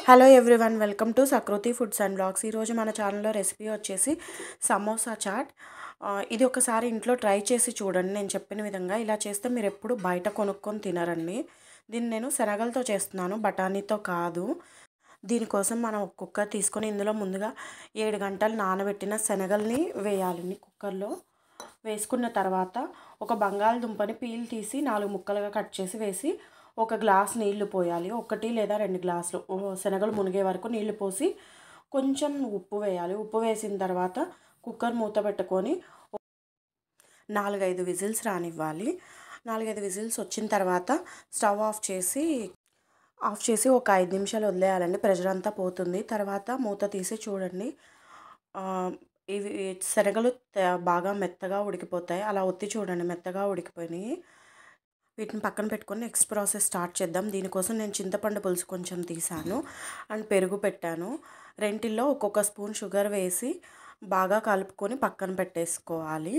Hello everyone, welcome to Sakruthi foods and blogs. ఈరోజు మన ఛానల్లో రెసిపీ వచ్చేసి సమోసా చాట్. ఇది ఒకసారి ఇంట్లో ట్రై చేసి చూడండి. నేను చెప్పిన విధంగా ఇలా చేస్తే మీరు ఎప్పుడు బయట కొనుక్కొని తినరండి. దీన్ని నేను శనగలతో చేస్తున్నాను, బఠానీతో కాదు. దీనికోసం మనం ఒక కుక్కర్ తీసుకొని ఇందులో ముందుగా 7 గంటలు నానబెట్టిన శనగల్ని వేయాలండి. కుక్కర్లో వేసుకున్న తర్వాత ఒక బంగాళదుంపని పీల్ తీసి 4 ముక్కలుగా కట్ చేసి వేసి ఒక గ్లాస్ నీళ్లు పోయాలి. 1 లేదా 2 గ్లాసులు శనగలు మునిగే వరకు నీళ్లు పోసి కొంచెం ఉప్పు వేయాలి. ఉప్పు వేసిన తర్వాత కుక్కర్ మూత పెట్టుకొని 4-5 విజిల్స్ రానివ్వాలి. 4-5 విజిల్స్ వచ్చిన తర్వాత స్టవ్ ఆఫ్ చేసి ఒక 5 నిమిషాలు వదిలేయాలండి. ప్రెషర్ అంతా పోతుంది. తర్వాత మూత తీసి చూడండి, ఇవి శనగలు బాగా మెత్తగా ఉడికిపోతాయి. అలా ఒత్తి చూడండి, మెత్తగా ఉడికిపోయినాయి. వీటిని పక్కన పెట్టుకొని నెక్స్ట్ ప్రాసెస్ స్టార్ట్ చేద్దాం. దీనికోసం నేను చింతపండు పులుసు కొంచెం తీసాను అండ్ పెరుగు పెట్టాను. రెంటిల్లో ఒక్కొక్క స్పూన్ షుగర్ వేసి బాగా కలుపుకొని పక్కన పెట్టేసుకోవాలి.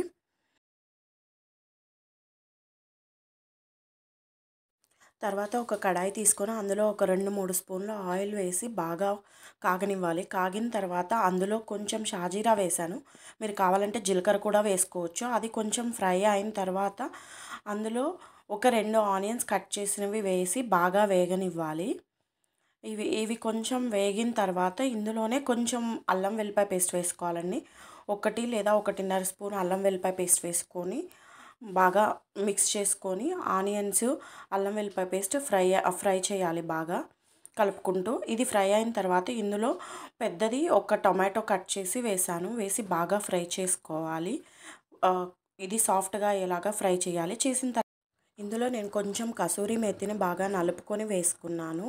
తర్వాత ఒక కడాయి తీసుకొని అందులో ఒక 2-3 స్పూన్ల ఆయిల్ వేసి బాగా కాగనివ్వాలి. కాగిన తర్వాత అందులో కొంచెం షాజీరా వేసాను. మీరు కావాలంటే జీలకర్ర కూడా వేసుకోవచ్చు. అది కొంచెం ఫ్రై అయిన తర్వాత అందులో ఒక 2 ఆనియన్స్ కట్ చేసినవి వేసి బాగా వేగనివ్వాలి. ఇవి కొంచెం వేగిన తర్వాత ఇందులోనే కొంచెం అల్లం వెల్లిపాయ పేస్ట్ వేసుకోవాలండి. 1 లేదా 1.5 స్పూన్ అల్లం వెల్లిపాయ పేస్ట్ వేసుకొని బాగా మిక్స్ చేసుకొని ఆనియన్స్, అల్లం వెల్లిపాయ పేస్ట్ ఫ్రై చేయాలి బాగా కలుపుకుంటూ. ఇది ఫ్రై అయిన తర్వాత ఇందులో పెద్దది ఒక టొమాటో కట్ చేసి వేసాను. వేసి బాగా ఫ్రై చేసుకోవాలి. ఇది సాఫ్ట్గా అయ్యేలాగా ఫ్రై చేయాలి. చేసిన తర్వాత ఇందులో నేను కొంచెం కసూరి మెత్తిని బాగా నలుపుకొని వేసుకున్నాను.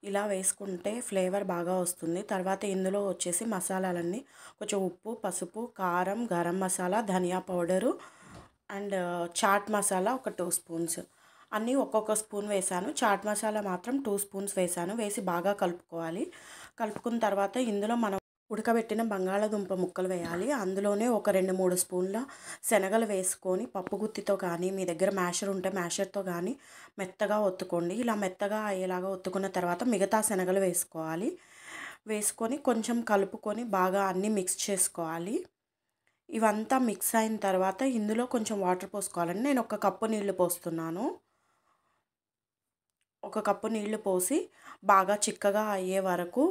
ఇలా వేసుకుంటే ఫ్లేవర్ బాగా వస్తుంది. తర్వాత ఇందులో వచ్చేసి మసాలాలన్నీ కొంచెం ఉప్పు, పసుపు, కారం, గరం మసాలా, ధనియా పౌడరు అండ్ చాట్ మసాలా ఒక 2 స్పూన్స్ అన్నీ ఒక్కొక్క స్పూన్ వేసాను. చాట్ మసాలా మాత్రం 2 స్పూన్స్ వేసాను. వేసి బాగా కలుపుకోవాలి. కలుపుకున్న తర్వాత ఇందులో మనం ఉడకబెట్టిన బంగాళాదుంప ముక్కలు వేయాలి. అందులోనే ఒక 2-3 స్పూన్ల శనగలు వేసుకొని పప్పు గుత్తితో కానీ, మీ దగ్గర మ్యాషర్ ఉంటే మ్యాషర్తో కానీ మెత్తగా ఒత్తుకోండి. ఇలా మెత్తగా అయ్యేలాగా ఒత్తుకున్న తర్వాత మిగతా శనగలు వేసుకోవాలి. వేసుకొని కొంచెం కలుపుకొని బాగా అన్నీ మిక్స్ చేసుకోవాలి. ఇవంతా మిక్స్ అయిన తర్వాత ఇందులో కొంచెం వాటర్ పోసుకోవాలండి. నేను 1 కప్పు నీళ్లు పోస్తున్నాను. 1 కప్పు నీళ్లు పోసి బాగా చిక్కగా అయ్యే వరకు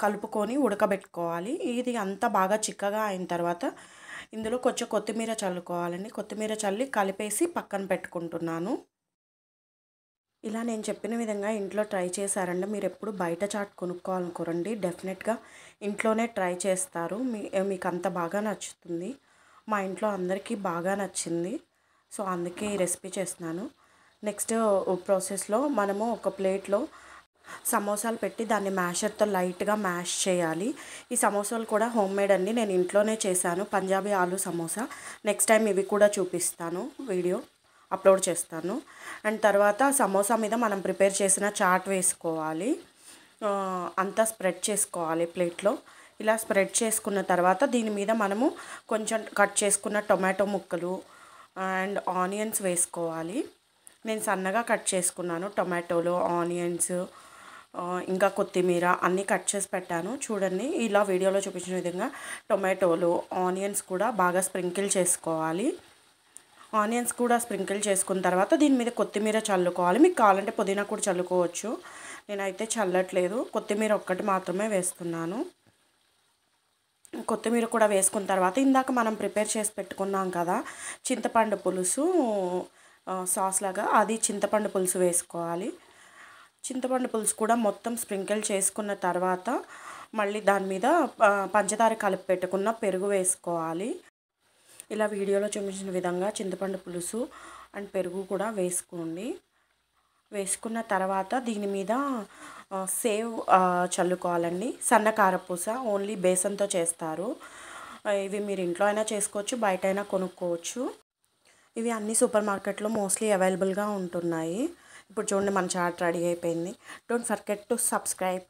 కలుపుకొని ఉడకబెట్టుకోవాలి. ఇది అంతా బాగా చిక్కగా అయిన తర్వాత ఇందులో కొంచెం కొత్తిమీర చల్లుకోవాలండి. కొత్తిమీర చల్లి కలిపేసి పక్కన పెట్టుకుంటున్నాను. ఇలా నేను చెప్పిన విధంగా ఇంట్లో ట్రై చేశారండి. మీరు ఎప్పుడు బయట చాట్ కొనుక్కోవాలనుకోరండి, డెఫినెట్గా ఇంట్లోనే ట్రై చేస్తారు. మీకు అంత బాగా నచ్చుతుంది. మా ఇంట్లో అందరికీ బాగా నచ్చింది. సో అందుకే ఈ రెసిపీ చేస్తున్నాను. నెక్స్ట్ ప్రాసెస్లో మనము ఒక ప్లేట్లో సమోసాలు పెట్టి దాన్ని మ్యాషర్తో లైట్గా మ్యాష్ చేయాలి. ఈ సమోసాలు కూడా హోమ్ మేడ్ అండి. నేను ఇంట్లోనే చేశాను, పంజాబీ ఆలు సమోసా. నెక్స్ట్ టైం ఇవి కూడా చూపిస్తాను, వీడియో అప్లోడ్ చేస్తాను. అండ్ తర్వాత సమోసా మీద మనం ప్రిపేర్ చేసిన చాట్ వేసుకోవాలి. అంతా స్ప్రెడ్ చేసుకోవాలి ప్లేట్లో. ఇలా స్ప్రెడ్ చేసుకున్న తర్వాత దీని మీద మనము కొంచెం కట్ చేసుకున్న టొమాటో ముక్కలు అండ్ ఆనియన్స్ వేసుకోవాలి. నేను సన్నగా కట్ చేసుకున్నాను. టొమాటోలు, ఆనియన్స్, ఇంకా కొత్తిమీర అన్నీ కట్ చేసి పెట్టాను. చూడండి, ఇలా వీడియోలో చూపించిన విధంగా టొమాటోలు, ఆనియన్స్ కూడా బాగా స్ప్రింకిల్ చేసుకోవాలి. ఆనియన్స్ కూడా స్ప్రింకిల్ చేసుకున్న తర్వాత దీని మీద కొత్తిమీర చల్లుకోవాలి. మీకు కావాలంటే పుదీనా కూడా చల్లుకోవచ్చు. నేనైతే చల్లట్లేదు, కొత్తిమీర ఒక్కటి మాత్రమే వేస్తున్నాను. కొత్తిమీర కూడా వేసుకున్న తర్వాత ఇందాక మనం ప్రిపేర్ చేసి పెట్టుకున్నాం కదా చింతపండు పులుసు సాస్ లాగా, అది చింతపండు పులుసు వేసుకోవాలి. చింతపండు పులుసు కూడా మొత్తం స్ప్రింకిల్ చేసుకున్న తర్వాత మళ్ళీ దాని మీద పంచదార కలిపి పెట్టుకున్న పెరుగు వేసుకోవాలి. ఇలా వీడియోలో చూపించిన విధంగా చింతపండు పులుసు అండ్ పెరుగు కూడా వేసుకోండి. వేసుకున్న తర్వాత దీని మీద సేవ్ చల్లుకోవాలండి. సన్న కారపూస ఓన్లీ బేసన్తో చేస్తారు. ఇవి మీరు ఇంట్లో అయినా చేసుకోవచ్చు, బయట అయినా కొనుక్కోవచ్చు. ఇవి అన్ని సూపర్ మార్కెట్లో మోస్ట్లీ అవైలబుల్గా ఉంటున్నాయి. ఇప్పుడు చూడండి, మన చాట్ రెడీ అయిపోయింది. Don't forget to subscribe.